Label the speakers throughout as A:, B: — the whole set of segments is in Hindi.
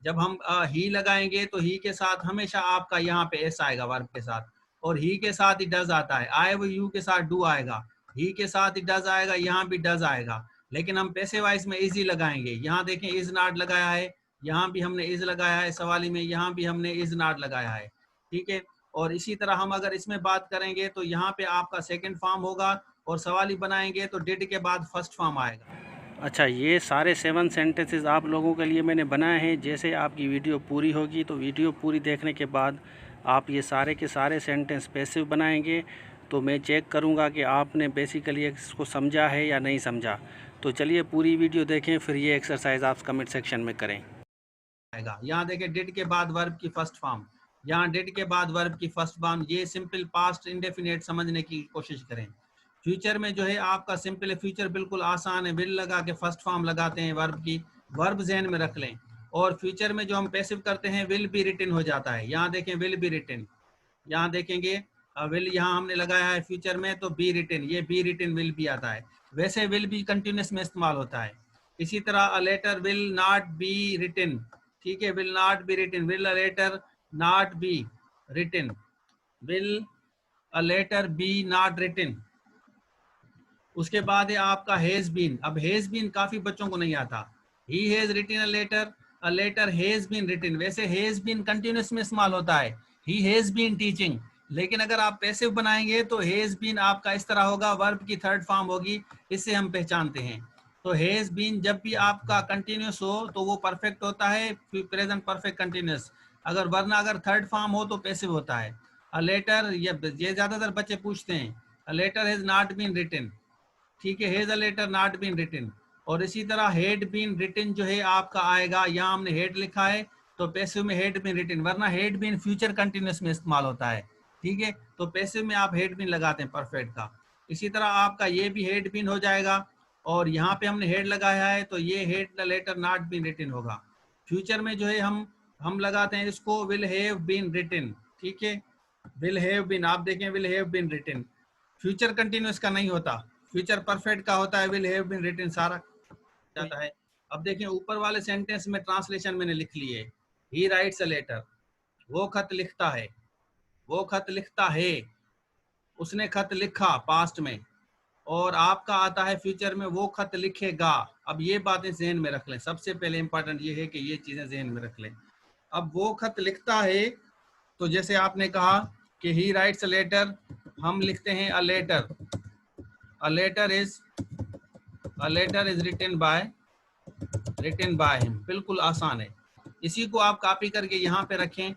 A: जब हम ही लगाएंगे तो ही के साथ हमेशा आपका यहाँ पे एस आएगा वर्ब के साथ, और ही के साथ ही डज आता है। आई वो यू के साथ डू आएगा, ही के साथ ही डज आएगा, यहाँ भी डज आएगा। लेकिन हम पैसिव वॉइस में इज ही लगाएंगे। यहाँ देखें इज नॉट लगाया है, यहाँ भी हमने इज लगाया है सवाली में, यहाँ भी हमने इज नॉट लगाया है, ठीक है। और इसी तरह हम अगर इसमें बात करेंगे तो यहाँ पे आपका सेकंड फॉर्म होगा, और सवाली बनाएंगे तो डिड के बाद फर्स्ट फॉर्म आएगा।
B: अच्छा, ये सारे 7 सेंटेंसेस आप लोगों के लिए मैंने बनाए हैं। जैसे आपकी वीडियो पूरी होगी तो वीडियो पूरी देखने के बाद आप ये सारे के सारे सेंटेंस पैसिव बनाएंगे, तो मैं चेक करूँगा कि आपने बेसिकली इसको समझा है या नहीं समझा। तो चलिए पूरी वीडियो देखें, फिर ये एक्सरसाइज आप कमेंट सेक्शन में करें।
A: यहाँ देखें डिड के बाद वर्ब की फर्स्ट फॉर्म, यहाँ डिड के बाद वर्ब की फर्स्ट फॉर्म, ये सिंपल पास्ट इंडेफिनिट समझने की कोशिश करें। फ्यूचर में जो है आपका सिंपल फ्यूचर बिल्कुल आसान है, विल लगा के फर्स्ट फॉर्म लगाते हैं वर्ब की, वर्ब ज़हन में रख लें। और फ्यूचर में जो हम पैसिव करते हैं विल बी रिटन हो जाता है। यहाँ देखें विल बी रिटन, यहाँ देखेंगे विल यहाँ हमने लगाया है फ्यूचर में, तो बी रिटन, ये बी रिटन विल भी आता है। वैसे विल भी कंटिन्यूस में इस्तेमाल होता है। इसी तरह a letter will not be written, ठीक है, will not be written, will a letter not be written, will a letter be not written. उसके बाद है आपका हैज बीन। अब हैज बीन काफी बच्चों को नहीं आता। He has written a letter has been written, वैसे हैज बीन कंटिन्यूस में इस्तेमाल होता है, ही हैज बीन टीचिंग। लेकिन अगर आप पैसिव बनाएंगे तो हैज बीन आपका इस तरह होगा, वर्ब की थर्ड फॉर्म होगी, इससे हम पहचानते हैं। तो हैज बीन जब भी आपका कंटिन्यूस हो तो वो परफेक्ट होता है, प्रेजेंट परफेक्ट कंटिन्यूस। अगर वरना अगर थर्ड फॉर्म हो तो पैसिव होता है। अ लेटर, ये ज्यादातर बच्चे पूछते हैं, a letter has not been written, ठीक है, has a letter not been written. और इसी तरह हेड बीन रिटन जो है आपका आएगा, यहाँ हमने हेड लिखा है तो पैसिव में हेड बीन रिटन, वरना हेड बीन फ्यूचर कंटिन्यूस में इस्तेमाल होता है, ठीक है। तो पैसिव में आप हेड बीन लगाते हैं परफेक्ट का। इसी तरह आपका ये भी हेड बीन हो जाएगा, और यहाँ पे हमने हेड लगाया है तो ये had letter not been written होगा। फ्यूचर में जो है हम लगाते हैं इसको विल हैव बीन रिटन, ठीक है, विल हैव बीन, आप देखें will have been written, future continuous का नहीं होता, फ्यूचर परफेक्ट का होता है, विल हैव बीन रिटन सारा जाता है। अब देखें ऊपर वाले सेंटेंस में ट्रांसलेशन मैंने लिख ली है, ही राइट्स अ लेटर, वो खत लिखता है, वो खत लिखता है, उसने खत लिखा पास्ट में, और आपका आता है फ्यूचर में वो खत लिखेगा। अब ये बातें जहन में रख लें, सबसे पहले इंपॉर्टेंट ये है कि ये चीजें जहन में रख लें। अब वो खत लिखता है, तो जैसे आपने कहा कि ही राइट्स अ लेटर, हम लिखते हैं a letter, a letter is, a letter is written by him, बिल्कुल आसान है। इसी को आप कॉपी करके यहाँ पे रखें,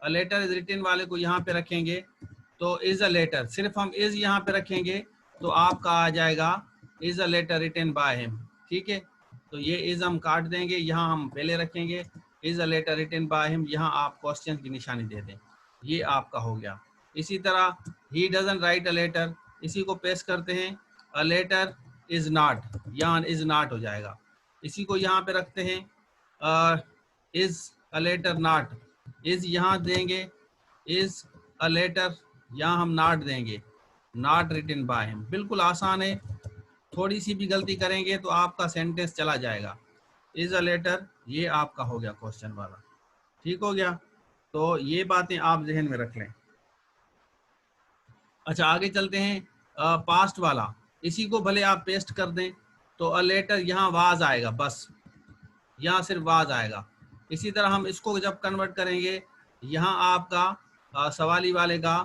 A: अ लेटर इज रिटन वाले को यहाँ पे रखेंगे तो इज अ लेटर, सिर्फ हम इज यहाँ पे रखेंगे तो आपका आ जाएगा is a letter written by him, ठीक है। तो ये इज हम काट देंगे, यहाँ हम पहले रखेंगे is a letter written by him, यहाँ आप क्वेश्चन की निशानी दे दें, ये आपका हो गया। इसी तरह he doesn't write a letter, इसी को पेस्ट करते हैं, अ लेटर इज नॉट, यहाँ इज नॉट हो जाएगा। इसी को यहाँ पे रखते हैं, is a letter not, is यहाँ देंगे, इज अ लेटर, यहाँ हम नॉट देंगे, नॉट रिटन बाय हिम, बिल्कुल आसान है। थोड़ी सी भी गलती करेंगे तो आपका सेंटेंस चला जाएगा। इज अ लेटर, ये आपका हो गया क्वेश्चन वाला, ठीक हो गया। तो ये बातें आप जहन में रख लें। अच्छा आगे चलते हैं, पास्ट वाला, इसी को भले आप पेस्ट कर दें तो अ लेटर यहाँ वाज आएगा, बस यहाँ सिर्फ वाज आएगा। इसी तरह हम इसको जब कन्वर्ट करेंगे, यहाँ आपका सवाली वाले का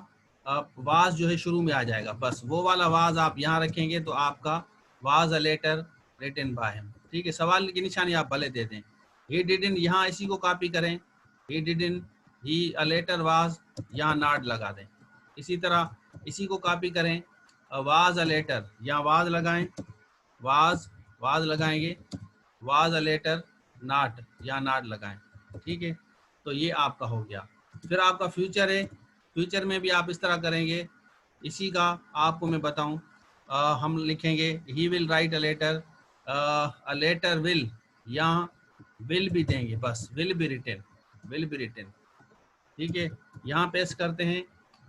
A: वाज जो है शुरू में आ जाएगा, बस वो वाला वाज आप यहाँ रखेंगे तो आपका was a letter written by him, ठीक है। सवाल की निशानी आप भले दे दें, ही डिडंट, यहाँ इसी को कॉपी करें, he didn't, he a letter was, यहाँ नॉट लगा दें। इसी तरह इसी को कॉपी करें, वाज अ लेटर, यहाँ वाज लगाएं, वाज, वाज लगाएंगे, वाज अ लेटर नॉट, या नॉट लगाएं, ठीक है। तो ये आपका हो गया। फिर आपका फ्यूचर है, फ्यूचर में भी आप इस तरह करेंगे। इसी का आपको मैं बताऊं, हम लिखेंगे he will write a letter will, यहाँ विल भी देंगे, बस will be written, will be written, ठीक है। यहाँ पेस्ट करते हैं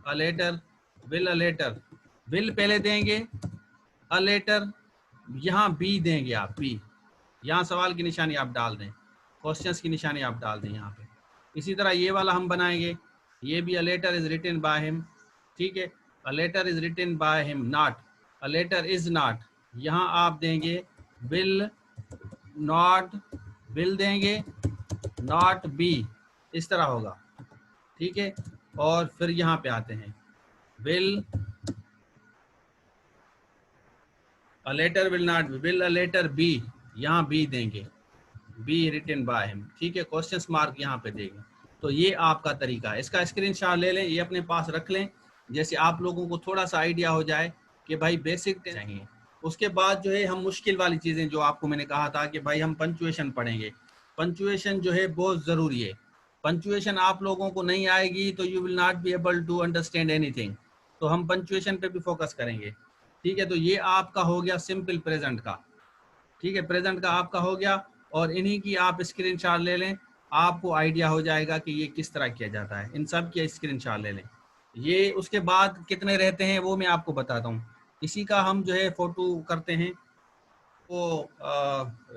A: a letter, will a letter, will पहले देंगे, अ लेटर यहाँ बी देंगे, आप बी, यहाँ सवाल की निशानी आप डाल दें, क्वेश्चंस की निशानी आप डाल दें यहाँ पे। इसी तरह ये वाला हम बनाएंगे, ये भी a letter is written by him, ठीक है, a letter is written by him not, a letter is not, यहाँ आप देंगे विल नॉट, विल देंगे नॉट बी, इस तरह होगा, ठीक है। और फिर यहाँ पे आते हैं will a letter will not, will a letter be, यहाँ बी देंगे, बी रिटन बाय हिम, ठीक है, क्वेश्चन मार्क यहाँ पे देंगे। तो ये आपका तरीका है, इसका स्क्रीनशॉट ले लें, ये अपने पास रख लें, जैसे आप लोगों को थोड़ा सा आइडिया हो जाए कि भाई बेसिक चाहिए। उसके बाद जो है हम मुश्किल वाली चीज़ें, जो आपको मैंने कहा था कि भाई हम पंचुएशन पढ़ेंगे, पंचुएशन जो है बहुत ज़रूरी है। पंचुएशन आप लोगों को नहीं आएगी तो you will not be able to understand anything, तो हम पंचुएशन पे भी फोकस करेंगे, ठीक है। तो ये आपका हो गया सिंपल प्रेजेंट का, ठीक है, प्रेजेंट का आपका हो गया, और इन्हीं की आप स्क्रीनशॉट ले लें, आपको आइडिया हो जाएगा कि ये किस तरह किया जाता है, इन सब की स्क्रीनशॉट ले लें। ये उसके बाद कितने रहते हैं वो मैं आपको बताता हूँ, इसी का हम जो है फोटो करते हैं, वो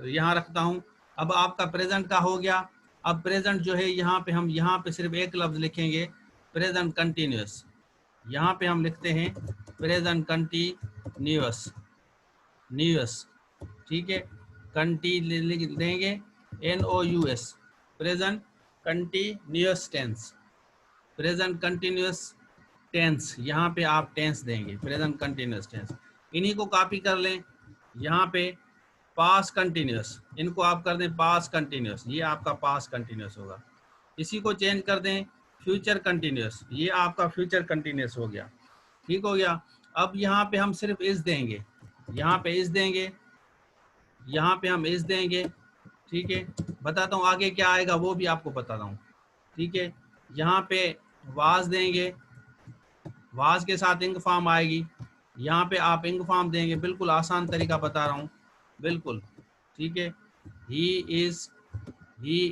A: यहाँ रखता हूँ। अब आपका प्रेजेंट का हो गया, अब प्रेजेंट जो है यहाँ पे हम यहाँ पे सिर्फ एक लफ्ज लिखेंगे, प्रेजेंट कंटिन्यूस, यहाँ पे हम लिखते हैं प्रेजेंट कंटिन्यूस, न्यूस, ठीक है, कंटी लिख देंगे NOUS, present continuous tense, present continuous tense, यहाँ पे आप टेंस देंगे, प्रेजेंट कंटिन्यूस टेंस। इन्हीं को कॉपी कर लें, यहाँ पे पास कंटिन्यूस, इनको आप कर दें पास कंटिन्यूस, ये आपका पास कंटिन्यूस होगा। इसी को चेंज कर दें फ्यूचर कंटिन्यूस, ये आपका फ्यूचर कंटिन्यूस हो गया, ठीक हो गया। अब यहाँ पे हम सिर्फ इस देंगे, यहाँ पे इस देंगे, यहाँ पे हम इस देंगे, ठीक है। बताता हूँ आगे क्या आएगा वो भी आपको बताता हूँ, ठीक है। यहाँ पे वाज देंगे, वाज के साथ इंग फॉर्म आएगी, यहाँ पे आप इंग फॉर्म देंगे, बिल्कुल आसान तरीका बता रहा हूँ, बिल्कुल, ठीक है। ही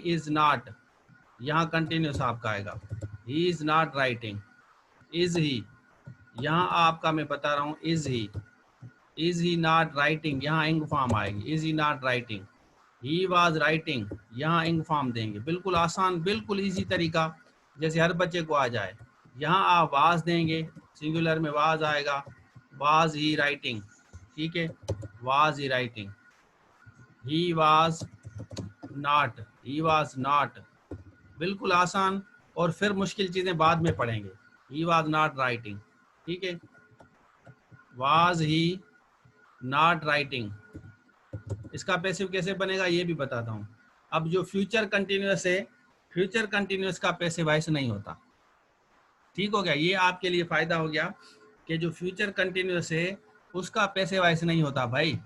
A: इज नॉट, यहाँ कंटिन्यूस आपका आएगा, ही is not writing, is he, यहाँ आपका मैं बता रहा हूँ इज ही नॉट राइटिंग, यहाँ इंग फॉर्म आएगी, is he not writing, he was writing, यहाँ इंग फॉर्म देंगे, बिल्कुल आसान, बिल्कुल इजी तरीका, जैसे हर बच्चे को आ जाए। यहाँ आप वाज देंगे, सिंगुलर में वाज आएगा, वाज ही राइटिंग, ठीक है, was he writing, he was not, बिल्कुल आसान, और फिर मुश्किल चीज़ें बाद में पढ़ेंगे। ही वाज नॉट राइटिंग, ठीक है, वाज ही नॉट राइटिंग, इसका पैसिव कैसे बनेगा ये भी बताता हूँ। अब जो फ्यूचर कंटिन्यूअस है, फ्यूचर कंटिन्यूअस का पैसिव वॉइस नहीं होता, ठीक हो गया, ये आपके लिए फायदा हो गया कि जो फ्यूचर कंटिन्यूअस है उसका पैसिव वॉइस नहीं होता भाई,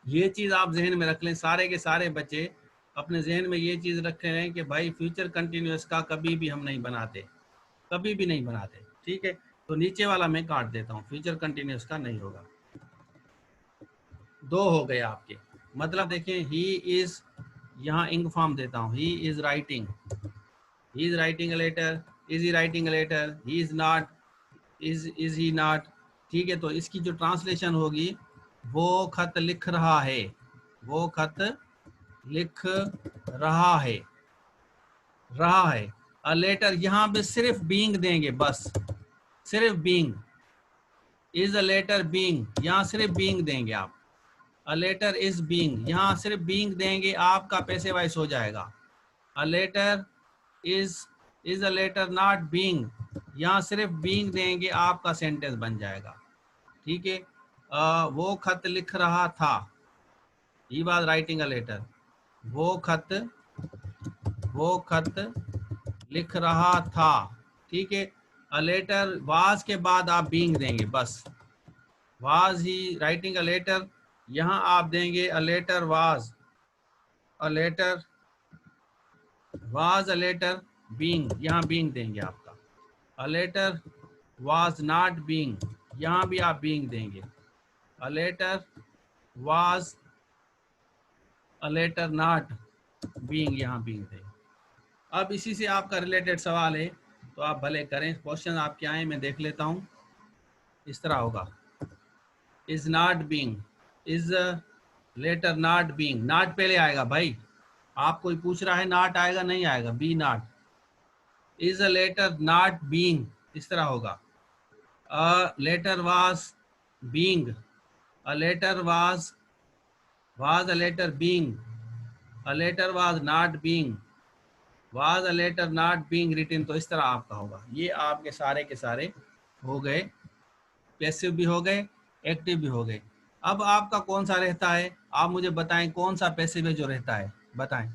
A: ये चीज़ आप जहन में रख लें, सारे के सारे बच्चे अपने जहन में ये चीज़ रखे हैं कि भाई फ्यूचर कंटिन्यूअस का कभी भी हम नहीं बनाते, कभी भी नहीं बनाते, ठीक है। तो नीचे वाला मैं काट देता हूँ, फ्यूचर कंटिन्यूअस का नहीं होगा। दो हो गए आपके, मतलब देखें ही इज, यहाँ इंग फॉर्म देता हूँ, he is writing a letter, is he writing a letter, he is not, is he not, ठीक है। तो इसकी जो ट्रांसलेशन होगी, वो खत लिख रहा है, वो खत लिख रहा है, अ लेटर, यहाँ पे सिर्फ बीइंग देंगे, बस सिर्फ being, is a letter being, यहाँ सिर्फ बीइंग देंगे आप, अ लेटर इज बीइंग, यहाँ सिर्फ बीइंग देंगे, आपका पैसे वाइस हो जाएगा। A letter is a letter not being, यहाँ सिर्फ बीइंग देंगे, आपका सेंटेंस बन जाएगा, ठीक है। वो खत लिख रहा था, he was writing a letter, वो खत लिख रहा था, ठीक है। अ लेटर, वाज के बाद आप बीइंग देंगे, बस was he writing a letter, यहाँ आप देंगे a letter was a letter being, यहाँ बीइंग देंगे आपका। A letter was not being, यहाँ भी आप बीइंग देंगे। A letter was a letter not being, यहाँ बीइंग देंगे। अब इसी से आपका रिलेटेड सवाल है तो आप भले करें, क्वेश्चन आपके आए मैं देख लेता हूँ। इस तरह होगा, is not being, is letter not being, not पहले आएगा भाई, आप कोई पूछ रहा है नॉट आएगा, नहीं आएगा, be not. Is a letter not being, इस तरह होगा। A letter was being, a letter was a letter being, a letter was not being, was a letter not being written। तो इस तरह आपका होगा। ये आपके सारे के सारे हो गए, पैसिव भी हो गए, एक्टिव भी हो गए। अब आपका कौन सा रहता है, आप मुझे बताएं कौन सा पैसिव है जो रहता है, बताएं।